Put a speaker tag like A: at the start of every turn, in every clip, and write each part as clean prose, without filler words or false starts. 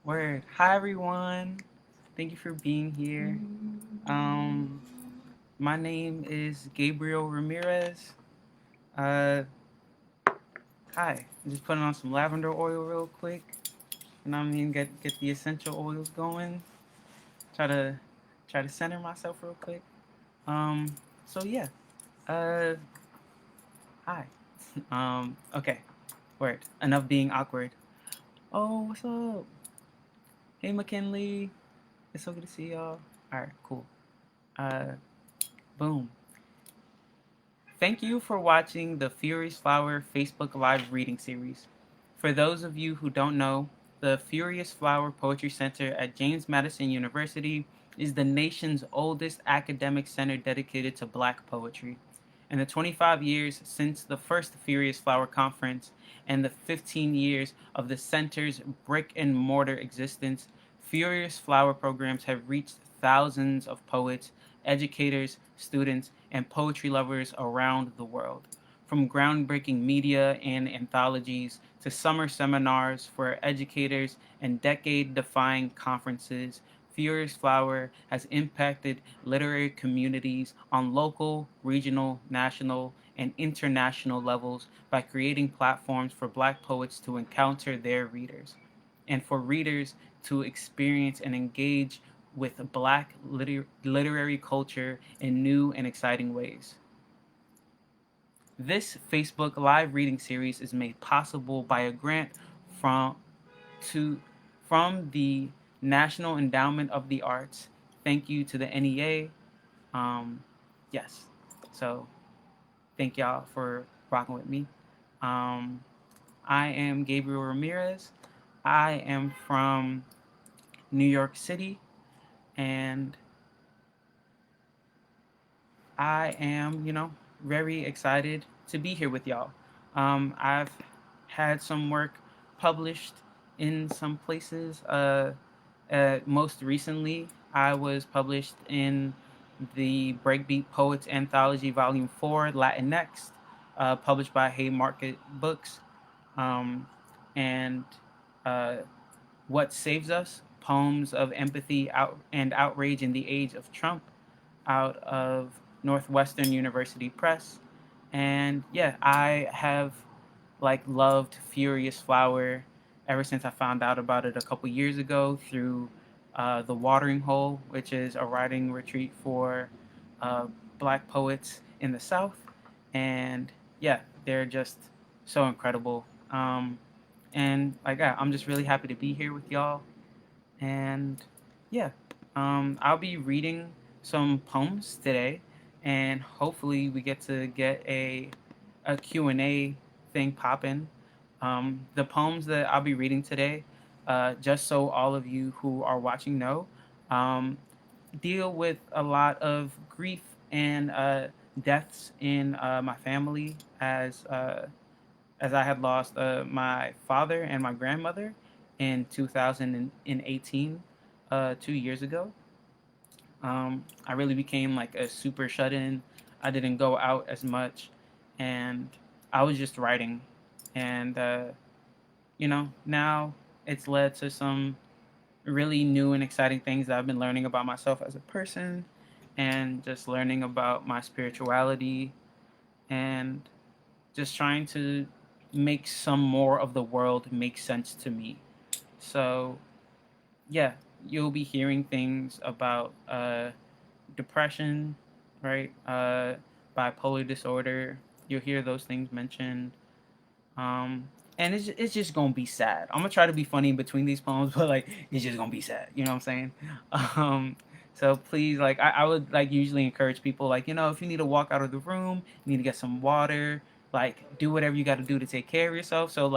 A: Word. Hi everyone. Thank you for being here. Um, my name is Gabriel Ramirez. Uh, Hi. I'm just putting on some lavender oil real quick. And I mean, get the essential oils going. Try to try to center myself real quick. Um, so yeah. Uh, Hi. Okay. Word. Enough being awkward. Oh, what's up? Hey McKinley. It's so good to see y'all. All right, cool. Uh, Boom. Thank you for watching the Furious Flower Facebook Live reading series. For those of you who don't know, the Furious Flower Poetry Center at James Madison University is the nation's oldest academic center dedicated to Black poetry. In the 25 years since the first Furious Flower Conference and the 15 years of the center's brick and mortar existence, Furious Flower programs have reached thousands of poets, educators, students, and poetry lovers around the world. From groundbreaking media and anthologies to summer seminars for educators and decade defying conferences, Furious Flower has impacted literary communities on local, regional, national, and international levels by creating platforms for Black poets to encounter their readers and for readers to experience and engage with Black literary culture in new and exciting ways. This Facebook Live reading series is made possible by a grant from to from the National Endowment of the Arts. Thank you to the NEA. Yes. So thank y'all for rocking with me. Um, I am Gabriel Ramirez. I am from New York City, and I am, very excited to be here with y'all. I've had some work published in some places. Most recently, I was published in the Breakbeat Poets Anthology Volume 4, Latinx, published by Haymarket Books. Um, and uh, What Saves Us? Poems of Empathy and Outrage in the Age of Trump, out of Northwestern University Press. And yeah, I have loved Furious Flower ever since I found out about it a couple years ago through The Watering Hole, which is a writing retreat for uh, Black poets in the South. And yeah, they're just so incredible. And I'm just really happy to be here with y'all. And yeah, I'll be reading some poems today, and hopefully we get a Q&A thing popping. The poems that I'll be reading today, just so all of you who are watching know, um, deal with a lot of grief and deaths in my family as I had lost my father and my grandmother in 2018, 2 years ago. I really became like a super shut in. I didn't go out as much, and I was just writing. And, now it's led to some really new and exciting things that I've been learning about myself as a person and just learning about my spirituality and just trying to make some more of the world make sense to me. So, yeah, you'll be hearing things about depression, right? Bipolar disorder. You'll hear those things mentioned. And it's just gonna be sad. I'm gonna try to be funny in between these poems, but it's just gonna be sad. You know what I'm saying? Um, so please, I would usually encourage people if you need to walk out of the room, you need to get some water, do whatever you got to do to take care of yourself. So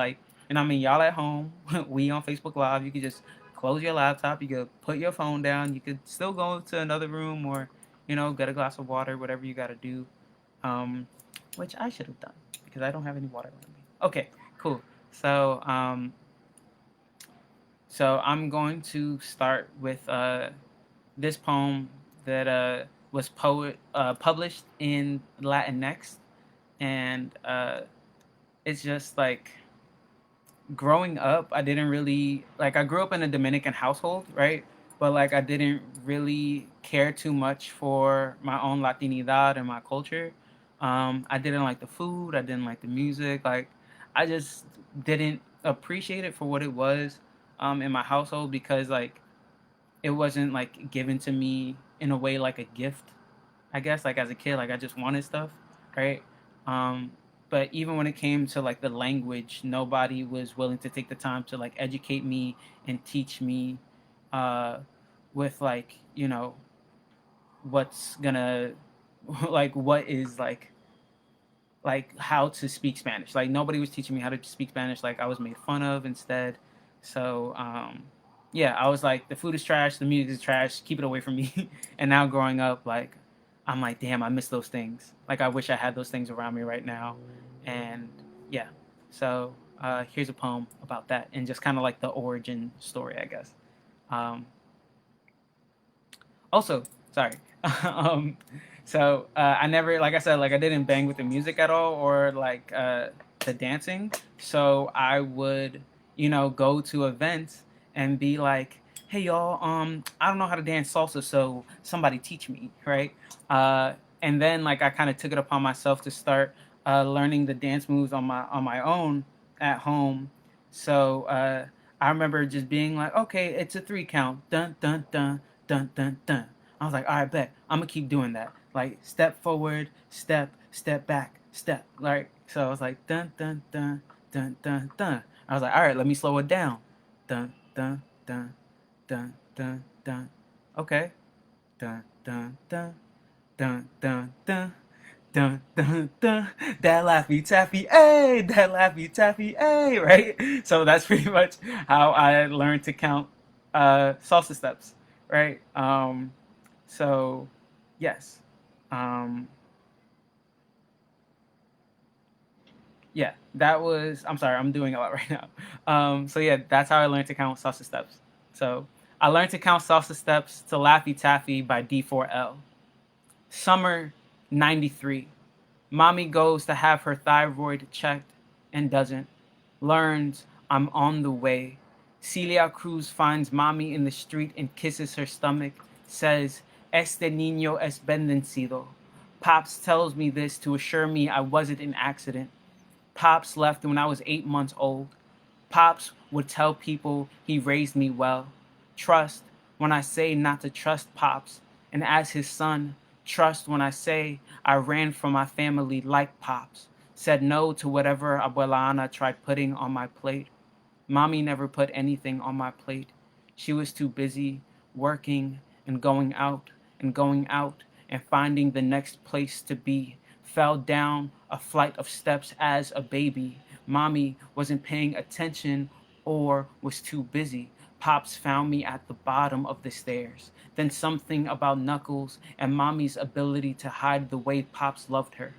A: and I mean y'all at home, we on Facebook Live, you could just close your laptop, you could put your phone down, you could still go to another room or get a glass of water, whatever you got to do. Um, which I should have done because I don't have any water around me. Okay, cool. So, so I'm going to start with this poem that was published in Latinx, and it's just growing up, I didn't really like. I grew up in a Dominican household, right? But like, I didn't really care too much for my own Latinidad and my culture. I didn't like the food. I didn't like the music. Like, I just didn't appreciate it for what it was in my household because like it wasn't like given to me in a way like a gift. I guess like as a kid, like I just wanted stuff, right? Um, but even when it came to like the language, nobody was willing to take the time to like educate me and teach me, uh, with like what's gonna like what is like how to speak Spanish. Like nobody was teaching me how to speak Spanish. Like I was made fun of instead. So yeah, I was like, the food is trash, the music is trash. Keep it away from me. And now growing up, like I'm like, damn, I miss those things. Like I wish I had those things around me right now. And yeah, so here's a poem about that and just kind of like the origin story, I guess. Um, Also, sorry. um, I never, like I said, like I didn't bang with the music at all or like the dancing. So I would, go to events and be like, "Hey y'all, I don't know how to dance salsa, so somebody teach me," right? And then like I kind of took it upon myself to start learning the dance moves on my own at home. So I remember just being like, "Okay, it's a three count, dun dun dun dun dun dun." I was like, all right, bet. I'm gonna keep doing that. Like step forward, step back, step. Like so I was like dun dun dun dun dun dun. I was like, all right, let me slow it down. Dun dun dun dun dun dun. Okay. Dun dun dun dun dun dun. Dun dun dun, that laffy taffy, hey, that laffy taffy, hey, right? So that's pretty much how I learned to count salsa steps, right? So, yes. Um, yeah, that was. I'm sorry, I'm doing a lot right now. So yeah, that's how I learned to count salsa steps. So I learned to count salsa steps to Laffy Taffy by D4L. Summer '93. Mommy goes to have her thyroid checked and doesn't. Learns I'm on the way. Celia Cruz finds mommy in the street and kisses her stomach. Says, Este niño es bendecido. Pops tells me this to assure me I wasn't an accident. Pops left when I was 8 months old. Pops would tell people he raised me well. Trust when I say not to trust Pops. And as his son, trust when I say I ran from my family like Pops. Said no to whatever Abuela Ana tried putting on my plate. Mommy never put anything on my plate. She was too busy working and going out and going out and finding the next place to be. Fell down a flight of steps as a baby. Mommy wasn't paying attention or was too busy. Pops found me at the bottom of the stairs. Then something about Knuckles and Mommy's ability to hide the way Pops loved her.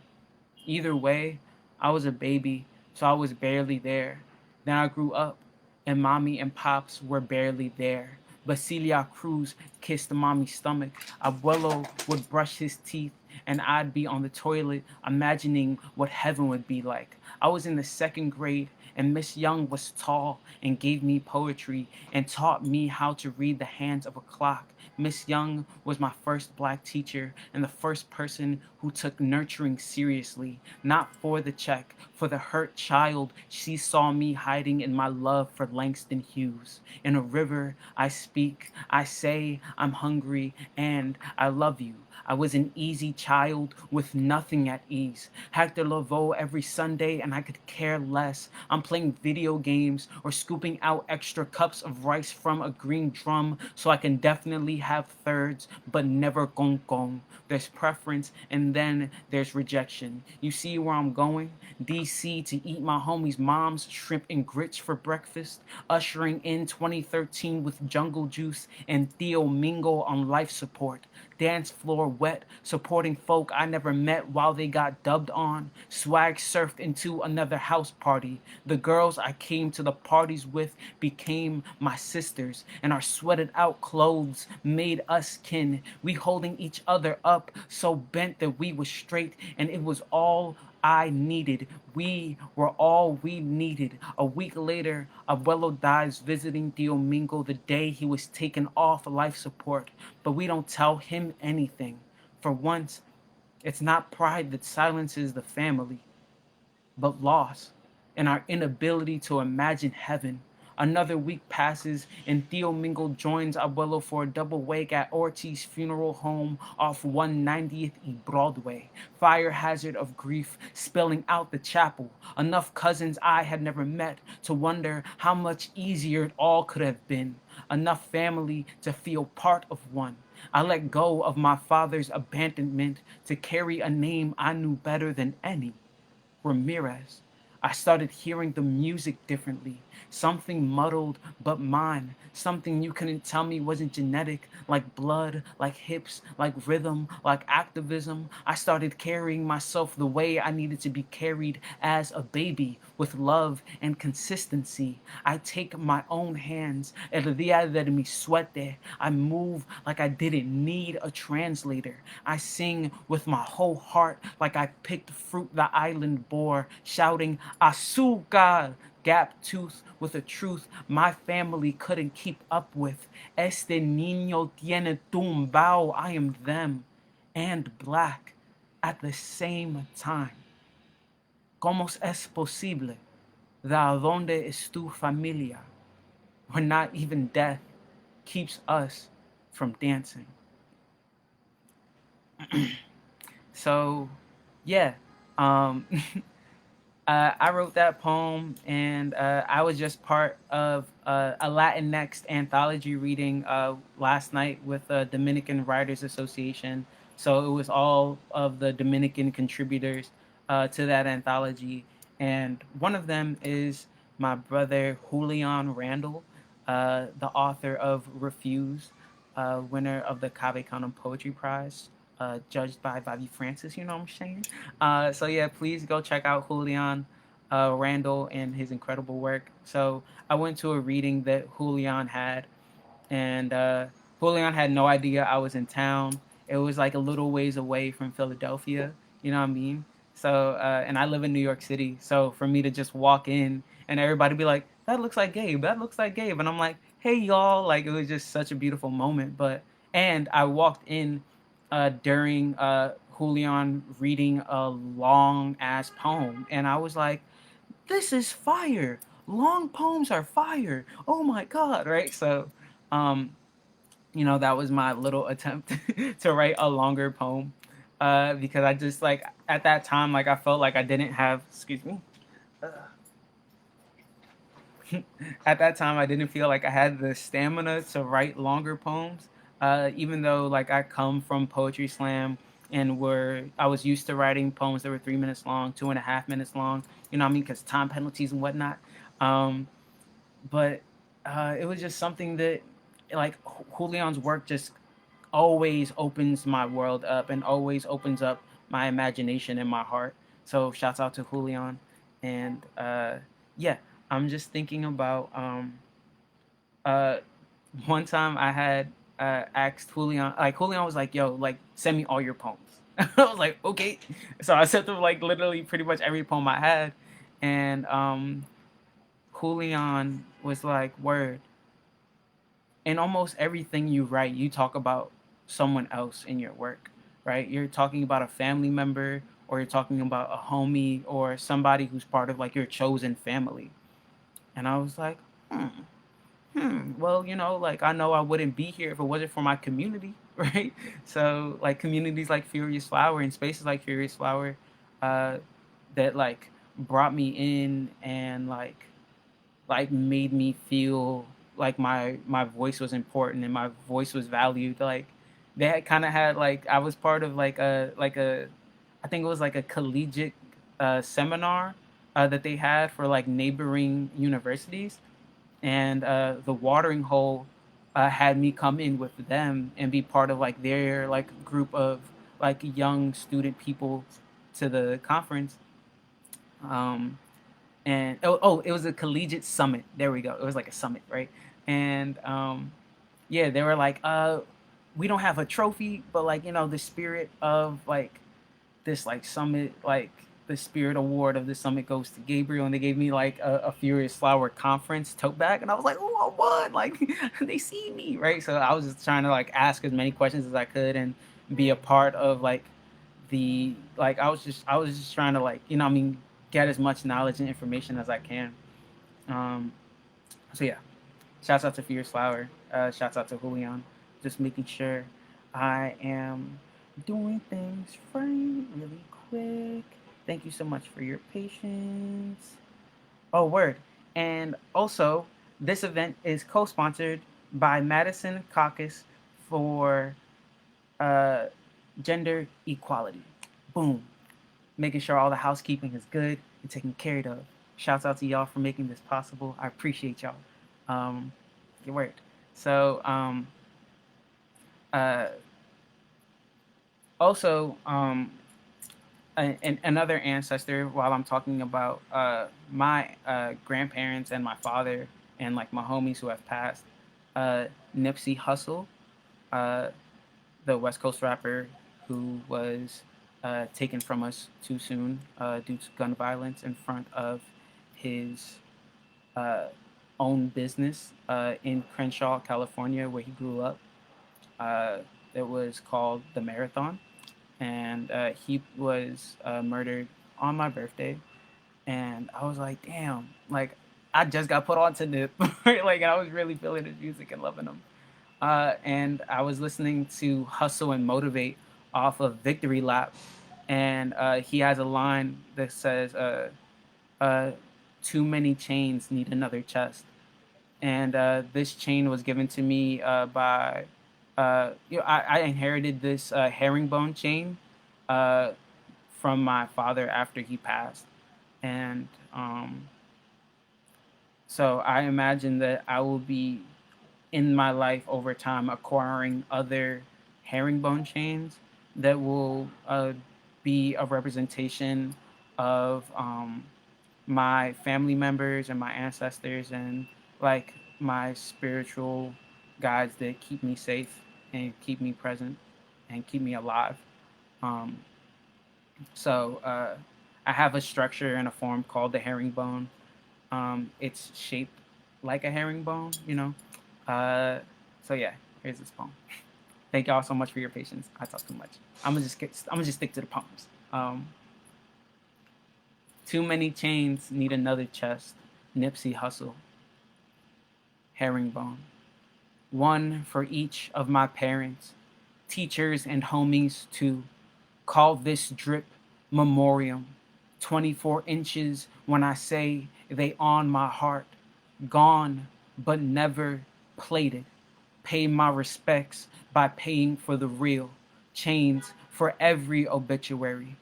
A: Either way, I was a baby, so I was barely there. Then I grew up, and mommy and pops were barely there. Basilia Cruz kissed mommy's stomach. Abuelo would brush his teeth, and I'd be on the toilet imagining what heaven would be like. I was in the second grade, and Miss Young was tall and gave me poetry and taught me how to read the hands of a clock. Miss Young was my first black teacher and the first person who took nurturing seriously, not for the check, for the hurt child she saw me hiding in my love for Langston Hughes. In a river, I speak, I say I'm hungry and I love you. I was an easy child with nothing at ease. Hector Lavoe every Sunday and I could care less. I'm playing video games or scooping out extra cups of rice from a green drum so I can definitely have thirds but never gong gong. There's preference and then there's rejection. You see where I'm going? DC to eat my homie's mom's shrimp and grits for breakfast. Ushering in 2013 with Jungle Juice and Theo Mingo on life support. Dance floor wet, supporting folk I never met while they got dubbed on. Swag surfed into another house party. The girls I came to the parties with became my sisters, and our sweated out clothes made us kin. We holding each other up, so bent that we was straight, and it was all I needed. We were all we needed. A week later, Abuelo dies visiting Tio Mingo the day he was taken off life support, but we don't tell him anything. For once, it's not pride that silences the family, but loss and our inability to imagine heaven. Another week passes, and Theo Mingle joins Abuelo for a double wake at Ortiz Funeral Home off 190th E Broadway. Fire hazard of grief spilling out the chapel. Enough cousins I had never met to wonder how much easier it all could have been. Enough family to feel part of one. I let go of my father's abandonment to carry a name I knew better than any. Ramirez. I started hearing the music differently. Something muddled but mine. Something you couldn't tell me wasn't genetic, like blood, like hips, like rhythm, like activism. I started carrying myself the way I needed to be carried as a baby, with love and consistency. I take my own hands. El día de mi suerte. I move like I didn't need a translator. I sing with my whole heart like I picked fruit the island bore, shouting azúcar, gap tooth with a truth my family couldn't keep up with. Este niño tiene tumbao, I am them, and black at the same time. ¿Cómo es posible? ¿De dónde es tu familia? When not even death keeps us from dancing. So, yeah, um, I wrote that poem, and I was just part of a Latinx anthology reading last night with the Dominican Writers Association. So it was all of the Dominican contributors to that anthology, and one of them is my brother Julian Randall, the author of Refuse, winner of the Cave Canem Poetry Prize, judged by Bobby Francis. You know what I'm saying? So yeah, please go check out Julian Randall and his incredible work. So I went to a reading that Julian had, and Julian had no idea I was in town. It was like a little ways away from Philadelphia. You know what I mean? So and I live in New York City. So for me to just walk in and everybody be like, "That looks like Gabe. That looks like Gabe," and I'm like, "Hey y'all!" Like it was just such a beautiful moment. But and I walked in during Julian reading a long ass poem, and I was like, "This is fire! Long poems are fire! Oh my god!" Right? So, um, that was my little attempt to write a longer poem, because I just like at that time, like I felt like I didn't have, excuse me, at that time I didn't feel like I had the stamina to write longer poems, even though like I come from poetry slam and were I was used to writing poems that were 3 minutes long, 2.5 minutes long, you know what I mean, because time penalties and whatnot. um, but it was just something that like Julian's work just always opens my world up and always opens up my imagination and my heart. So shouts out to Julian. And yeah, I'm just thinking about uh, one time I had asked Julian, like Julian was like, "Yo, like send me all your poems." I was like, "Okay." So I sent him like literally pretty much every poem I had, and Julian was like, "Word." In almost everything you write, you talk about someone else in your work, right? You're talking about a family member, or you're talking about a homie, or somebody who's part of like your chosen family. And I was like, well, like I know I wouldn't be here if it wasn't for my community, right? So like communities like Furious Flower and spaces like Furious Flower, uh, that like brought me in and like made me feel like my voice was important and my voice was valued. Like they had kind of had like I was part of like a I think it was like a collegiate seminar that they had for like neighboring universities, and the watering hole had me come in with them and be part of like their like group of like young student people to the conference. um, and it was a collegiate summit. There we go. It was like a summit, right? And yeah, they were like, we don't have a trophy, but like the spirit of like this like summit, like the spirit award of the summit goes to Gabriel, and they gave me like a Furious Flower conference tote bag, and I was like, oh, I won! Like they see me, right? So I was just trying to like ask as many questions as I could and be a part of like the like I was just trying to like I mean get as much knowledge and information as I can. Um, so yeah, shouts out to Fierce Flower. Shouts out to Julian. Just making sure I am doing things right really quick. Thank you so much for your patience. Oh, word. And also, this event is co sponsored by Madison Caucus for uh, gender equality. Boom. Making sure all the housekeeping is good and taken care of. Shouts out to y'all for making this possible. I appreciate y'all. Um, Your word. So, uh, also, another ancestor, while I'm talking about my grandparents and my father and like my homies who have passed, uh, Nipsey Hussle, uh, the West Coast rapper who was taken from us too soon due to gun violence in front of his uh, own business in Crenshaw, California, where he grew up. Uh, it was called The Marathon, and he was murdered on my birthday. And I was like, damn, like I just got put onto Nip, like I was really feeling his music and loving him. And I was listening to Hustle and Motivate off of Victory Lap, and he has a line that says, uh, "Too many chains need another chest." And this chain was given to me by, I inherited this herringbone chain uh, from my father after he passed, and so I imagine that I will be in my life over time acquiring other herringbone chains that will be a representation of my family members and my ancestors and like my spiritual guides that keep me safe and keep me present and keep me alive. Um, so I have a structure and a form called the herringbone. It's shaped like a herringbone, you know. Uh, so yeah, here's this poem. Thank y'all so much for your patience. I talk too much. I'm gonna just stick to the poems. Too many chains need another chest. Nipsey Hussle. Herringbone. One for each of my parents, teachers and homies too. Call this drip memoriam. 24 inches when I say they on my heart. Gone, but never plated. Pay my respects by paying for the real. Chains for every obituary.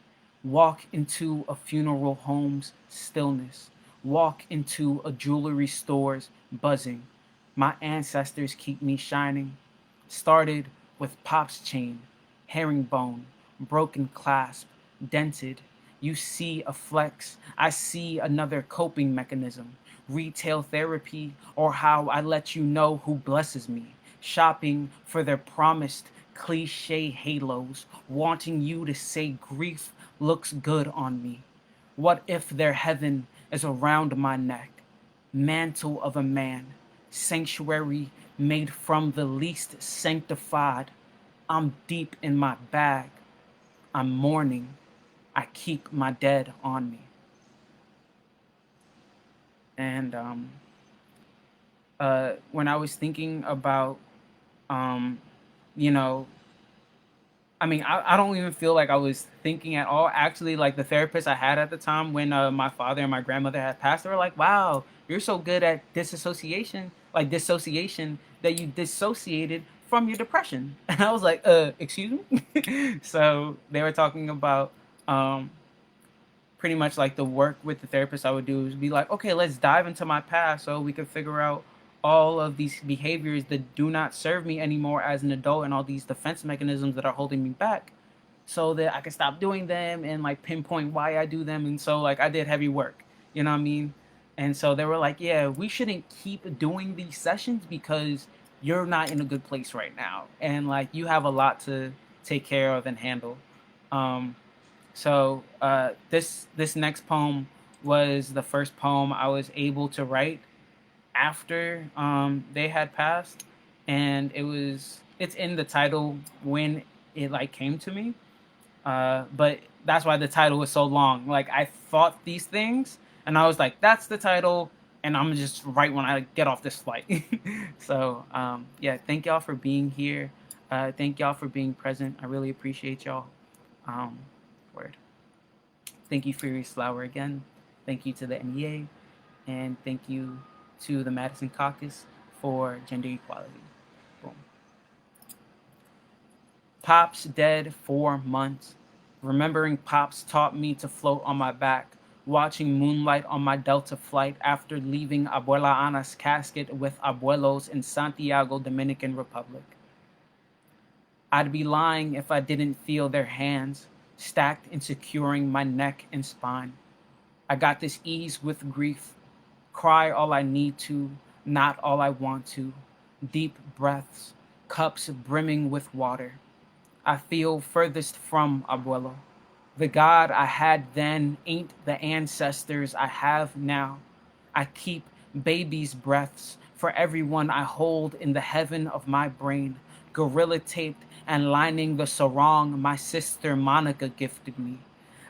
A: Walk into a funeral home's stillness. Walk into a jewelry store's buzzing. My ancestors keep me shining. Started with Pop's chain, herringbone, broken clasp, dented. You see a flex, I see another coping mechanism. Retail therapy, or how I let you know who blesses me. Shopping for their promised cliche halos, wanting you to say grief looks good on me. What if their heaven is around my neck? Mantle of a man, sanctuary made from the least sanctified. I'm deep in my bag. I'm mourning. I keep my dead on me. And when I was thinking about, um, you know, I mean, I don't even feel like I was thinking at all. Actually, like the therapist I had at the time when my father and my grandmother had passed, they were like, "Wow, you're so good at disassociation, like dissociation, that you dissociated from your depression." And I was like, excuse me." So they were talking about um, pretty much like the work with the therapist I would do is be like, okay, let's dive into my past so we could figure out all of these behaviors that do not serve me anymore as an adult and all these defense mechanisms that are holding me back so that I can stop doing them and like pinpoint why I do them. And so like I did heavy work, you know what I mean? And so they were like, yeah, we shouldn't keep doing these sessions because you're not in a good place right now. And like you have a lot to take care of and handle. Um, So this next poem was the first poem I was able to write after they had passed, and it's in the title when it like came to me. But that's why the title was so long. Like I thought these things, and I was like, "That's the title," and I'm just right when I get off this flight. So yeah, thank y'all for being here. Thank y'all for being present. I really appreciate y'all. Um, word. Thank you, Furious Flower, again. Thank you to the NEA, and thank you to the Madison Caucus for gender equality. Boom. Pops dead 4 months. Remembering Pops taught me to float on my back, watching moonlight on my Delta flight after leaving Abuela Ana's casket with abuelos in Santiago, Dominican Republic. I'd be lying if I didn't feel their hands stacked and securing my neck and spine. I got this ease with grief. Cry all I need to, not all I want to. Deep breaths, cups brimming with water. I feel furthest from Abuelo. The God I had then ain't the ancestors I have now. I keep baby's breaths for everyone I hold in the heaven of my brain, gorilla taped and lining the sarong my sister Monica gifted me.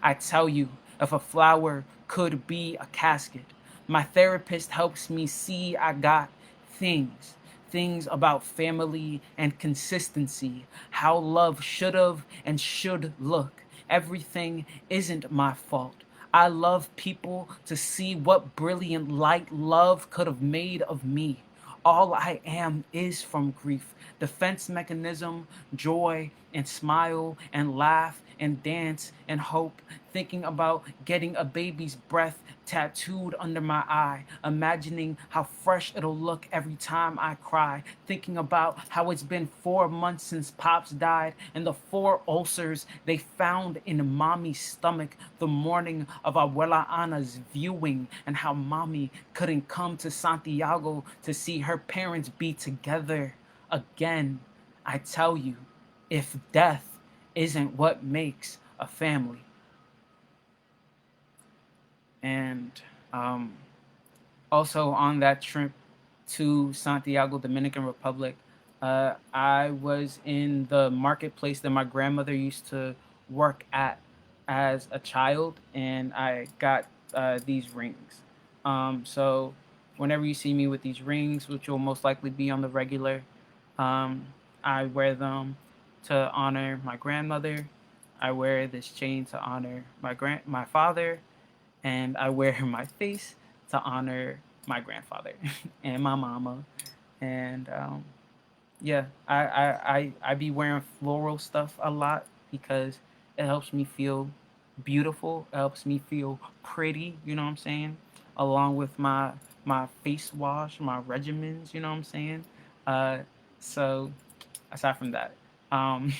A: I tell you, if a flower could be a casket, my therapist helps me see I got things. Things about family and consistency, how love should have and should look. Everything isn't my fault. I love people to see what brilliant light love could have made of me. All I am is from grief. Defense mechanism, joy, and smile, and laugh, and dance, and hope. Thinking about getting a baby's breath tattooed under my eye. Imagining how fresh it'll look every time I cry. Thinking about how it's been 4 months since Pops died, and the 4 ulcers they found in Mommy's stomach the morning of Abuela Ana's viewing, and how Mommy couldn't come to Santiago to see her parents be together again. I tell you, if death isn't what makes a family. And um, also on that trip to Santiago, Dominican Republic, I was in the marketplace that my grandmother used to work at as a child, and I got these rings. So whenever you see me with these rings, which will most likely be on the regular, um, I wear them to honor my grandmother. I wear this chain to honor my father, and I wear my face to honor my grandfather and my mama. And yeah, I be wearing floral stuff a lot because it helps me feel beautiful. It helps me feel pretty. You know what I'm saying? Along with my face wash, my regimens. You know what I'm saying? Uh, so aside from that, um,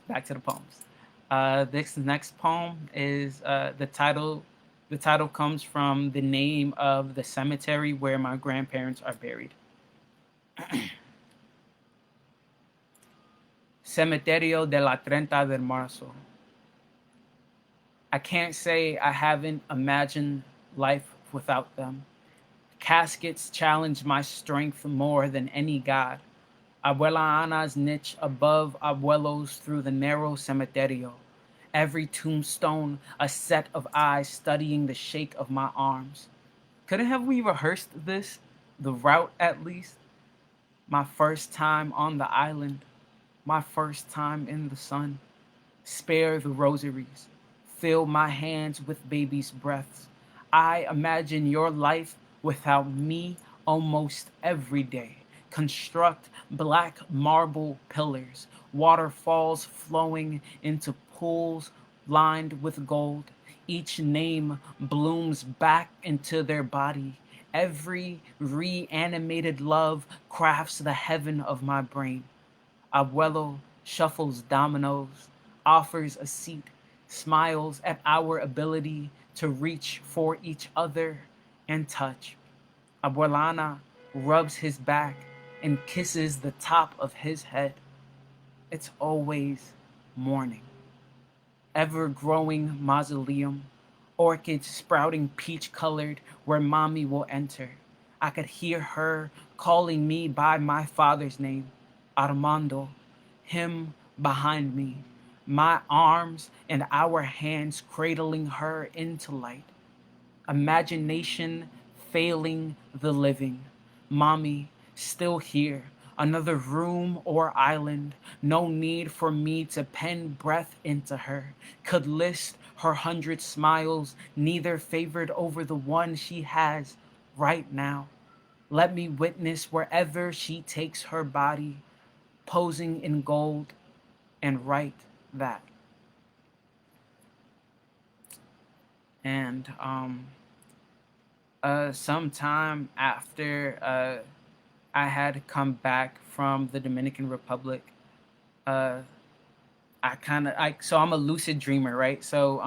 A: back to the poems. This next poem is the title. The title comes from the name of the cemetery where my grandparents are buried. Cementerio de la 30 de Marzo. I can't say I haven't imagined life without them. Caskets challenge my strength more than any god. Abuela Ana's niche above abuelos through the narrow cementerio. Every tombstone, a set of eyes studying the shake of my arms. Couldn't have we rehearsed this? The route, at least? My first time on the island. My first time in the sun. Spare the rosaries. Fill my hands with baby's breaths. I imagine your life without me almost every day. Construct black marble pillars, waterfalls flowing into pools lined with gold. Each name blooms back into their body. Every reanimated love crafts the heaven of my brain. Abuelo shuffles dominoes, offers a seat, smiles at our ability to reach for each other and touch. Abuelana rubs his back and kisses the top of his head. It's always morning. ever growing mausoleum, orchids sprouting peach colored where mommy will enter. I could hear her calling me by my father's name, Armando, him behind me, my arms and our hands cradling her into light. Imagination failing the living. Mommy, still here. Another room or island. No need for me to pen breath into her. Could list her 100 smiles, neither favored over the one she has right now. Let me witness wherever she takes her body, posing in gold, and write that. And sometime after I had come back from the Dominican Republic, uh, I'm a lucid dreamer, right? So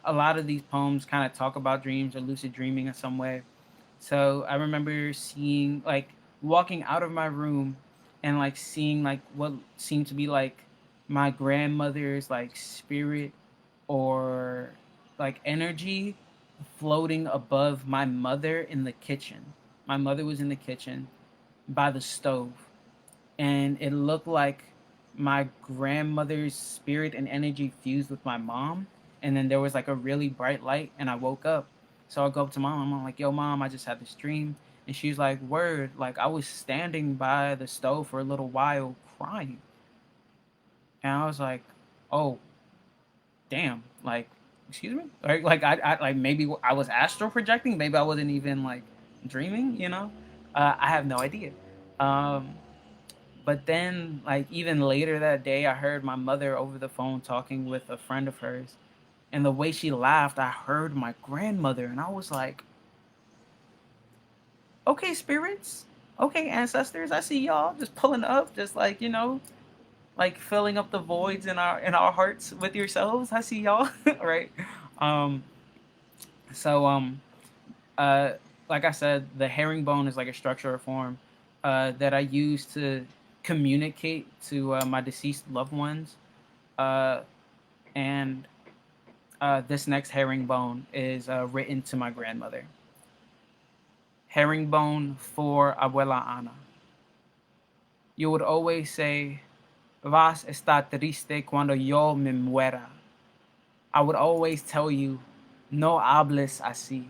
A: a lot of these poems kind of talk about dreams or lucid dreaming in some way. So I remember seeing like walking out of my room and like seeing like what seemed to be like my grandmother's like spirit or like energy floating above my mother in the kitchen. My mother was in the kitchen by the stove, and it looked like my grandmother's spirit and energy fused with my mom. And then there was like a really bright light, and I woke up. So I go up to mom. I'm like, "Yo, mom, I just had this dream." And she's like, "Word, like I was standing by the stove for a little while crying." And I was like, "Oh, damn, like, excuse me, like maybe I was astral projecting, maybe I wasn't even like dreaming, you know. I have no idea. um but then like even later that day I heard my mother over the phone talking with a friend of hers, and the way she laughed I heard my grandmother, and I was like, okay, spirits, okay, ancestors, I see y'all just pulling up, just like, you know, like filling up the voids in our hearts with yourselves. I see y'all. Right. um So uh like I said, the herringbone is like a structure or form that I use to communicate to my deceased loved ones. Uh and This next herringbone is written to my grandmother. Herringbone for Abuela Ana. You would always say, "Vas estar triste cuando yo me muera." I would always tell you, "No hables así."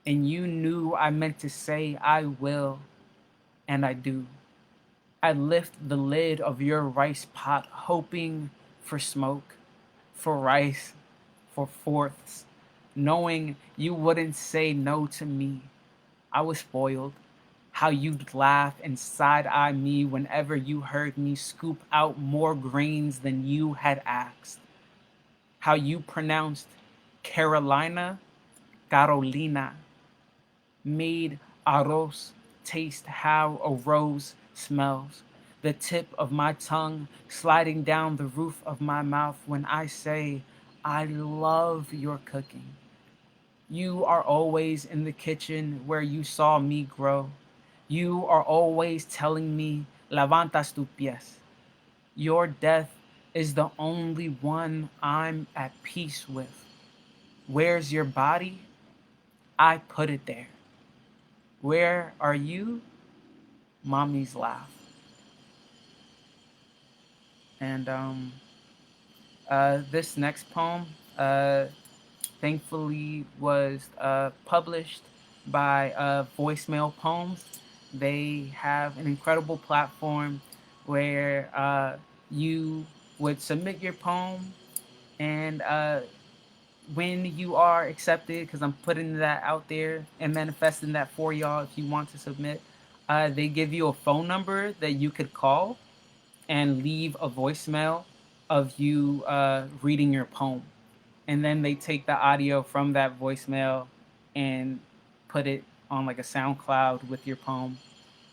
A: And you knew I meant to say, "I will," and I do. I lift the lid of your rice pot, hoping for smoke, for rice, for fourths, knowing you wouldn't say no to me. I was spoiled. How you'd laugh and side eye me whenever you heard me scoop out more grains than you had asked. How you pronounced Carolina, Carolina, made arroz taste how a rose smells. The tip of my tongue sliding down the roof of my mouth when I say, I love your cooking. You are always in the kitchen where you saw me grow. You are always telling me, levantas tus pies. Your death is the only one I'm at peace with. Where's your body? I put it there. Where are you? Mommy's laugh. And this next poem, uh, thankfully, was published by Voicemail Poems. They have an incredible platform where you would submit your poem, and when you are accepted, because I'm putting that out there and manifesting that for y'all if you want to submit, they give you a phone number that you could call and leave a voicemail of you reading your poem. And then they take the audio from that voicemail and put it on like a SoundCloud with your poem.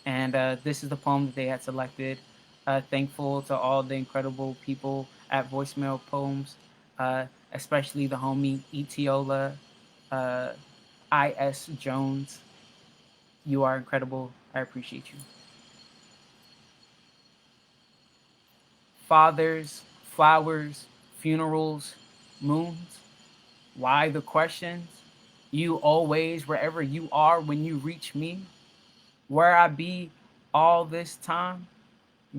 A: And this is the poem that they had selected. Thankful to all the incredible people at Voicemail Poems, especially the homie Etiola, uh, I.S. Jones. You are incredible. I appreciate you. Fathers, flowers, funerals, moons, why the questions, you always, wherever you are when you reach me, where I be all this time,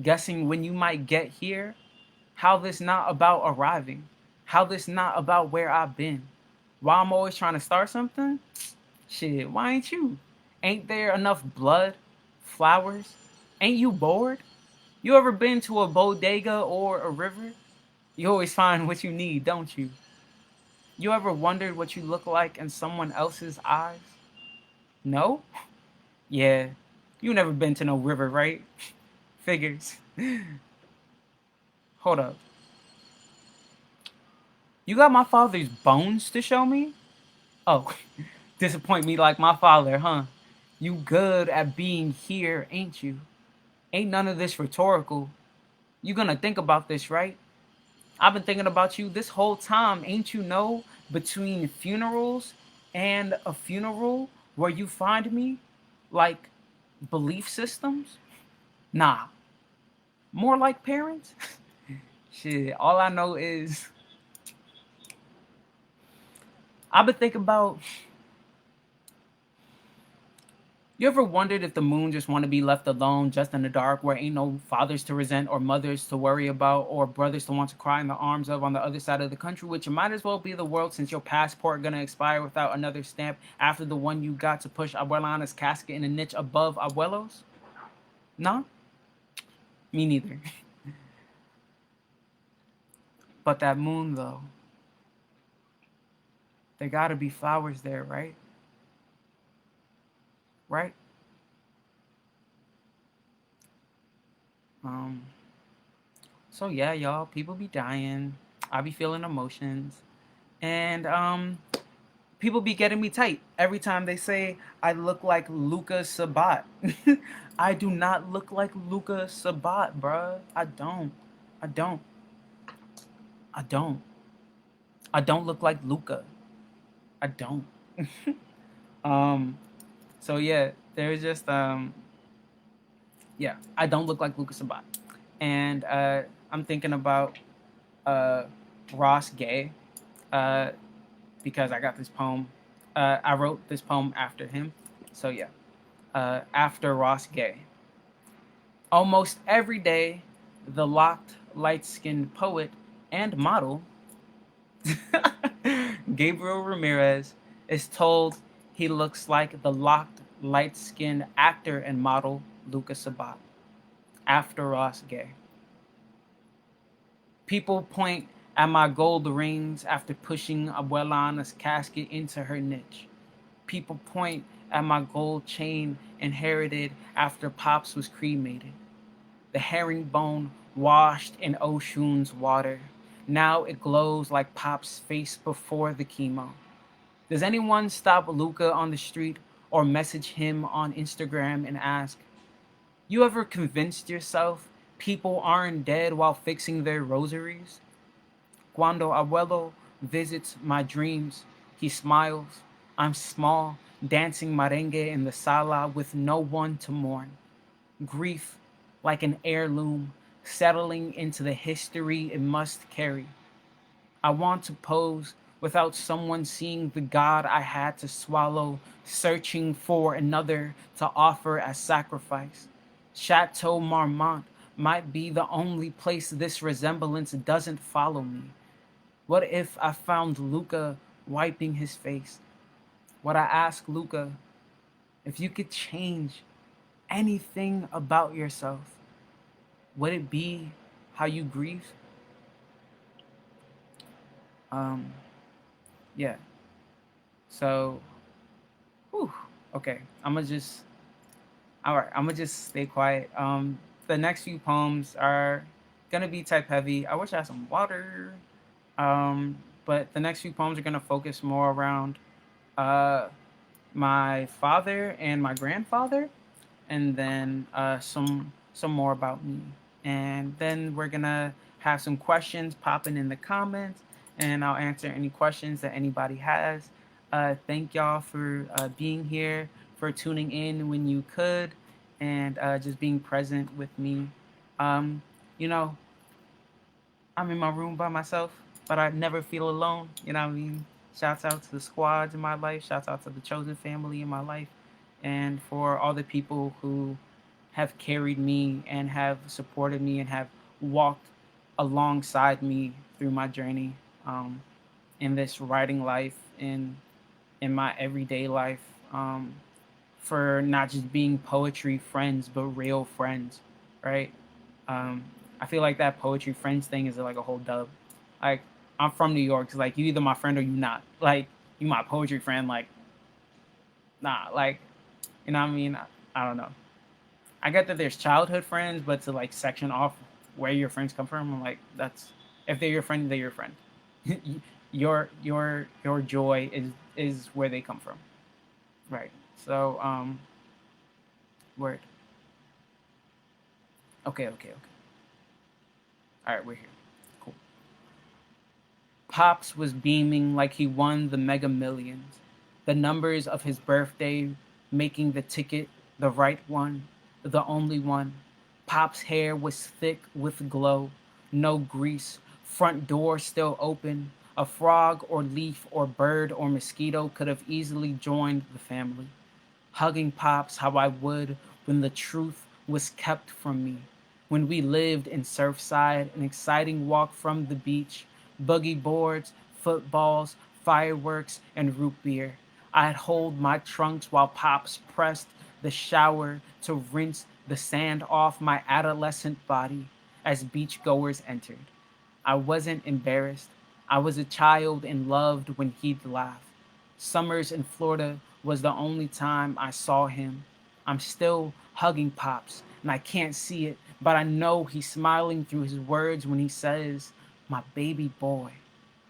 A: guessing when you might get here, how this not about arriving, how this not about where I've been, why I'm always trying to start something. Shit, why ain't you? Ain't there enough blood, flowers? Ain't you bored? You ever been to a bodega or a river? You always find what you need, don't you? You ever wondered what you look like in someone else's eyes? No? Yeah. You never been to no river, right? Figures. Hold up. You got my father's bones to show me? Oh, disappoint me like my father, huh? You good at being here, ain't you? Ain't none of this rhetorical. You gonna think about this, right? I've been thinking about you this whole time, ain't you know? Between funerals and a funeral where you find me? Like belief systems? Nah. More like parents? Shit, all I know is I've been thinking about. You ever wondered if the moon just want to be left alone, just in the dark, where ain't no fathers to resent or mothers to worry about or brothers to want to cry in the arms of on the other side of the country, which might as well be the world since your passport gonna expire without another stamp after the one you got to push Abuelana's casket in a niche above Abuelos? Nah, me neither. But that moon though, there gotta be flowers there, right? Right? Um, so yeah, y'all, people be dying. I be feeling emotions. And people be getting me tight every time they say I look like Luca Sabat. I do not look like Luca Sabat, bruh. I don't. I don't. I don't. I don't look like Luca. I don't. um. So yeah, there's just yeah. I don't look like Luca Sabat, and I'm thinking about uh Ross Gay, uh because I got this poem. I wrote this poem after him. So yeah. After Ross Gay. Almost every day, the locked, light skinned poet and model, Gabriel Ramirez, is told he looks like the locked, light skinned actor and model, Lucas Sabat, after Ross Gay. People point at my gold rings after pushing Abuelana's casket into her niche. People point at my gold chain inherited after Pops was cremated. The herringbone washed in Oshun's water. Now it glows like Pop's face before the chemo. Does anyone stop Luca on the street or message him on Instagram and ask, you ever convinced yourself people aren't dead while fixing their rosaries? Cuando Abuelo visits my dreams, he smiles. I'm small, dancing merengue in the sala with no one to mourn. Grief, like an heirloom, settling into the history it must carry. I want to pose without someone seeing the God I had to swallow, searching for another to offer as sacrifice. Chateau Marmont might be the only place this resemblance doesn't follow me. What if I found Luca wiping his face? Would I ask Luca if you could change anything about yourself? Would it be how you grieve? Um, yeah. So, whew, okay. All right. I'm gonna just stay quiet. The next few poems are gonna be type heavy. I wish I had some water. But the next few poems are gonna focus more around uh my father and my grandfather, and then some more about me, and then we're gonna have some questions popping in the comments, and I'll answer any questions that anybody has. Thank y'all for being here, for tuning in when you could, and just being present with me. Um, you know, I'm in my room by myself. but I never feel alone. You know what I mean? Shouts out to the squads in my life. Shouts out to the chosen family in my life, and for all the people who have carried me and have supported me and have walked alongside me through my journey, in this writing life, in my everyday life, for not just being poetry friends but real friends, right? Um, I feel like that poetry friends thing is like a whole dub. Like, I'm from New York, so like you either my friend or you not. Like, you my poetry friend, like, nah, like, you know what I mean? I don't know. I get that there's childhood friends, but to like section off where your friends come from, I'm like, that's, if they're your friend, they're your friend. Your joy is where they come from, right? So word. Okay. All right, we're here. Cool. Pops was beaming like he won the Mega Millions. The numbers of his birthday making the ticket the right one, the only one. Pop's hair was thick with glow, no grease, front door still open. A frog or leaf or bird or mosquito could have easily joined the family. Hugging Pops how I would when the truth was kept from me. When we lived in Surfside, an exciting walk from the beach, boogie boards, footballs, fireworks, and root beer. I'd hold my trunks while Pops pressed the shower to rinse the sand off my adolescent body as beachgoers entered. I wasn't embarrassed. I was a child and loved when he'd laugh. Summers in Florida was the only time I saw him. I'm still hugging Pops, and I can't see it, but I know he's smiling through his words when he says, "My baby boy,"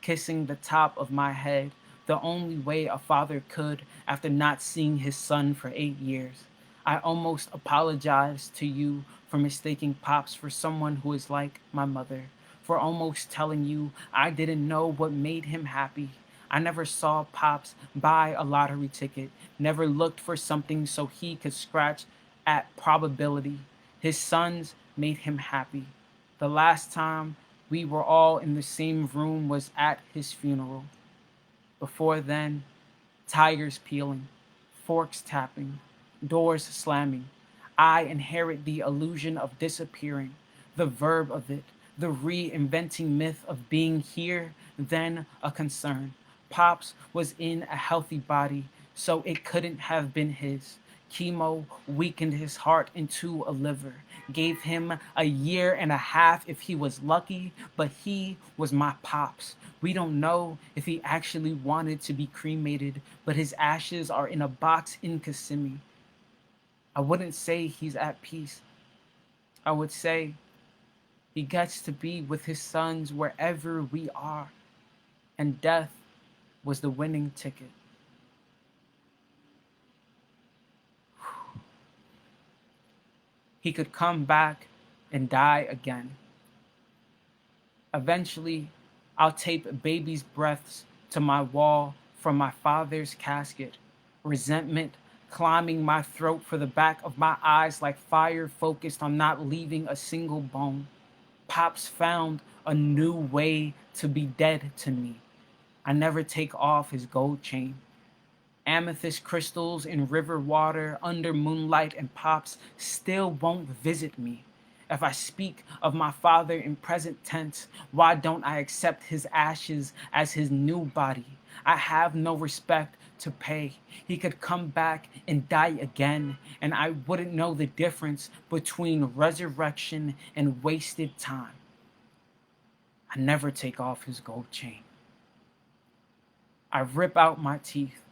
A: kissing the top of my head, the only way a father could after not seeing his son for 8 years. I almost apologized to you for mistaking Pops for someone who is like my mother, for almost telling you I didn't know what made him happy. I never saw Pops buy a lottery ticket, never looked for something so he could scratch at probability. His sons made him happy. The last time we were all in the same room was at his funeral. Before then, tires peeling, forks tapping, doors slamming. I inherit the illusion of disappearing, the verb of it, the reinventing myth of being here, then a concern. Pops was in a healthy body, so it couldn't have been his. Chemo weakened his heart into a liver, gave him a year and a half if he was lucky, but he was my Pops. We don't know if he actually wanted to be cremated, but his ashes are in a box in Kissimmee. I wouldn't say he's at peace. I would say he gets to be with his sons wherever we are, and death was the winning ticket. He could come back and die again. Eventually, I'll tape baby's breaths to my wall from my father's casket, resentment climbing my throat for the back of my eyes like fire focused on not leaving a single bone. Pops found a new way to be dead to me. I never take off his gold chain. Amethyst crystals in river water under moonlight, and Pops still won't visit me. If I speak of my father in present tense, why don't I accept his ashes as his new body? I have no respect to pay. He could come back and die again, and I wouldn't know the difference between resurrection and wasted time. I never take off his gold chain. I rip out my teeth.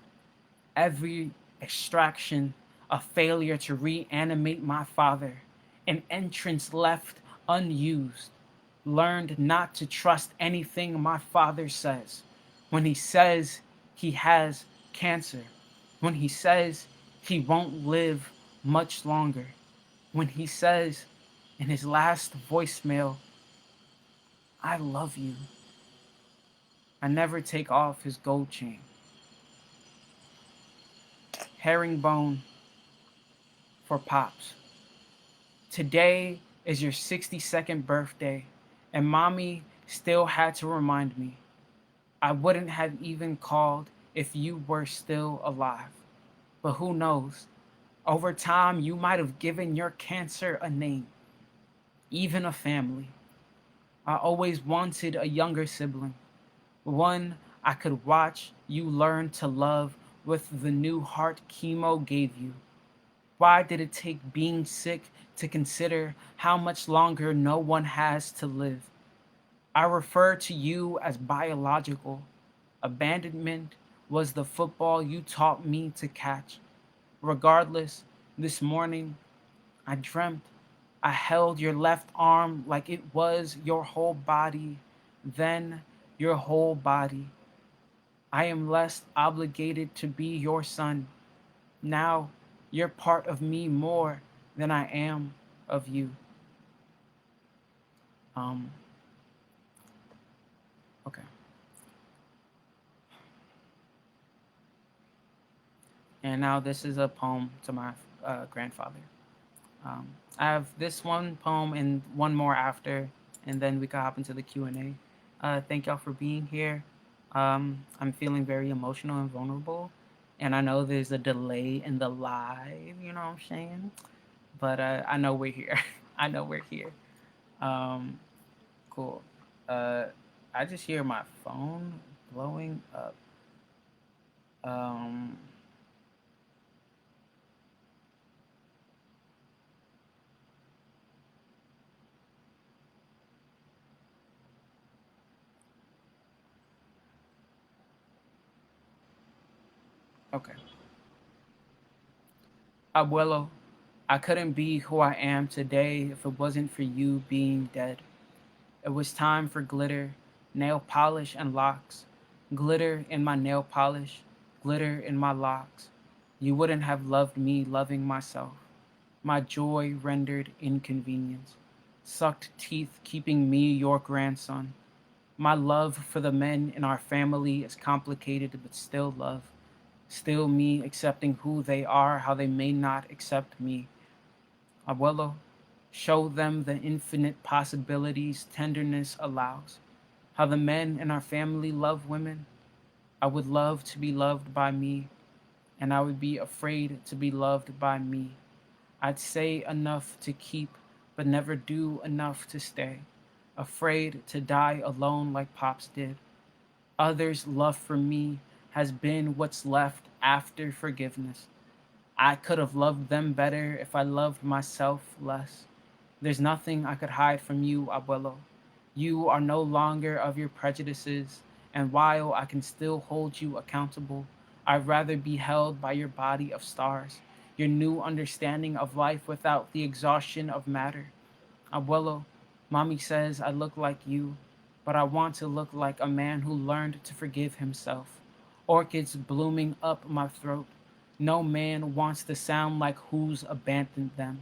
A: Every extraction a failure to reanimate my father, an entrance left unused. Learned not to trust anything my father says. When he says he has cancer, when he says he won't live much longer, when he says in his last voicemail, "I love you." I never take off his gold chain. Herringbone for Pops. Today is your 62nd birthday, and mommy still had to remind me I wouldn't have even called if you were still alive. But who knows? Over time, you might have given your cancer a name, even a family. I always wanted a younger sibling, one I could watch you learn to love with the new heart chemo gave you. Why did it take being sick to consider how much longer no one has to live? I refer to you as biological. Abandonment was the football you taught me to catch. Regardless, this morning I dreamt I held your left arm like it was your whole body, then your whole body. I am less obligated to be your son. Now you're part of me more than I am of you. Um, okay. And now this is a poem to my grandfather. Um, I have this one poem and one more after, and then we can hop into the Q&A. Thank y'all for being here. I'm feeling very emotional and vulnerable, and I know there's a delay in the live. You know what I'm saying? But I know we're here. I know we're here. Um, cool. Uh, I just hear my phone blowing up. Um, okay. Abuelo, I couldn't be who I am today if it wasn't for you being dead. It was time for glitter, nail polish, and locks. Glitter in my nail polish, glitter in my locks. You wouldn't have loved me loving myself. My joy rendered inconvenience. Sucked teeth keeping me your grandson. My love for the men in our family is complicated but still love. Still me accepting who they are, how they may not accept me. Abuelo, show them the infinite possibilities tenderness allows. How the men in our family love women. I would love to be loved by me, and I would be afraid to be loved by me. I'd say enough to keep, but never do enough to stay. Afraid to die alone like Pops did. Others' love for me has been what's left after forgiveness. I could have loved them better if I loved myself less. There's nothing I could hide from you, Abuelo. You are no longer of your prejudices, and while I can still hold you accountable, I'd rather be held by your body of stars, your new understanding of life without the exhaustion of matter. Abuelo, mommy says I look like you, but I want to look like a man who learned to forgive himself. Orchids blooming up my throat. No man wants to sound like who's abandoned them.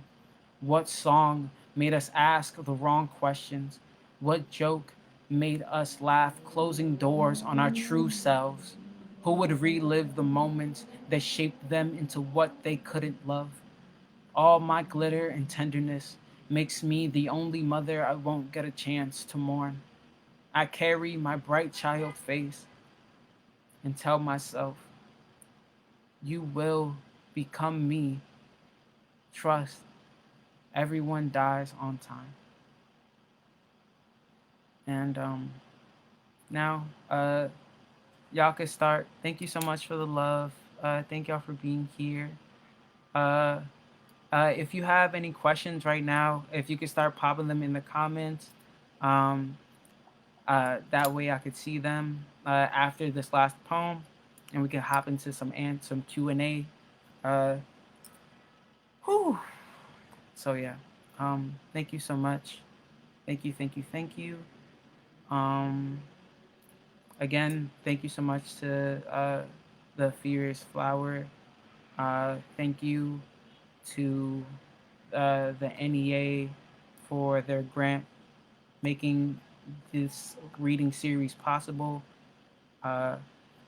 A: What song made us ask the wrong questions? What joke made us laugh, closing doors on our true selves? Who would relive the moments that shaped them into what they couldn't love? All my glitter and tenderness makes me the only mother I won't get a chance to mourn. I carry my bright child face and tell myself, you will become me. Trust, everyone dies on time. And now, y'all can start. Thank you so much for the love. Thank y'all for being here. Uh, if you have any questions right now, if you could start popping them in the comments, um, that way I could see them after this last poem, and we can hop into some Q&A. Uh, whew. So yeah, thank you so much. Thank you, thank you, thank you. Um, Again, thank you so much to the Furious Flower. Thank you to the NEA for their grant making this reading series possible, uh,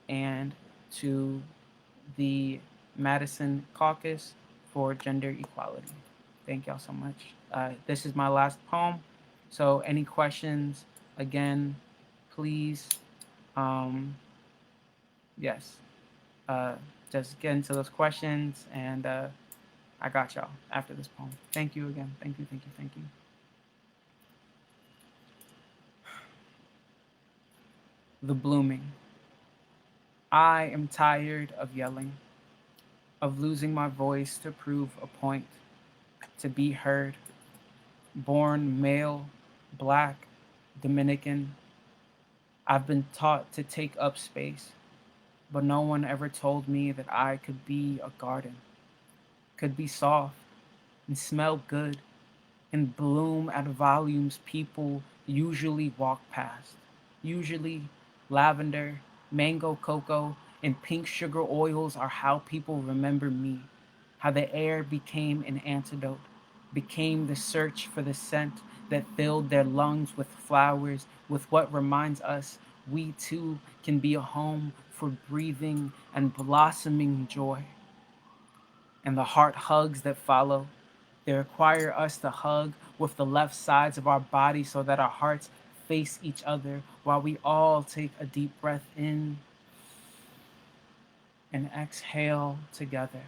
A: and to the Madison Caucus for gender equality. Thank y'all so much. This is my last poem, so any questions, again, please, um, yes, uh, just get into those questions, and I got y'all after this poem. Thank you again. Thank you, thank you, thank you. The blooming. I am tired of yelling, of losing my voice to prove a point, to be heard. Born male, black, Dominican, I've been taught to take up space, but no one ever told me that I could be a garden, could be soft and smell good and bloom at volumes people usually walk past. Usually, lavender, mango cocoa, and pink sugar oils are how people remember me. How the air became an antidote, became the search for the scent that filled their lungs with flowers, with what reminds us we too can be a home for breathing and blossoming joy. And the heart hugs that follow, they require us to hug with the left sides of our body so that our hearts face each other while we all take a deep breath in and exhale together.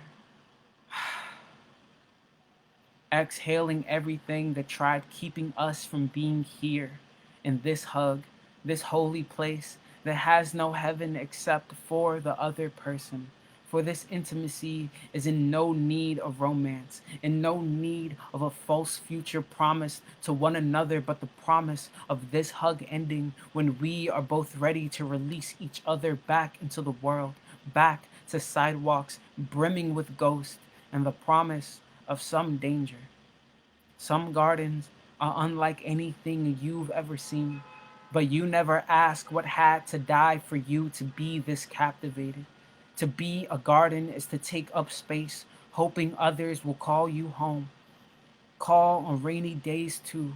A: Exhaling everything that tried keeping us from being here in this hug, this holy place that has no heaven except for the other person. For this intimacy is in no need of romance, in no need of a false future promise to one another, but the promise of this hug ending when we are both ready to release each other back into the world, back to sidewalks brimming with ghosts, and the promise of some danger. Some gardens are unlike anything you've ever seen, but you never ask what had to die for you to be this captivated. To be a garden is to take up space, hoping others will call you home. Call on rainy days too,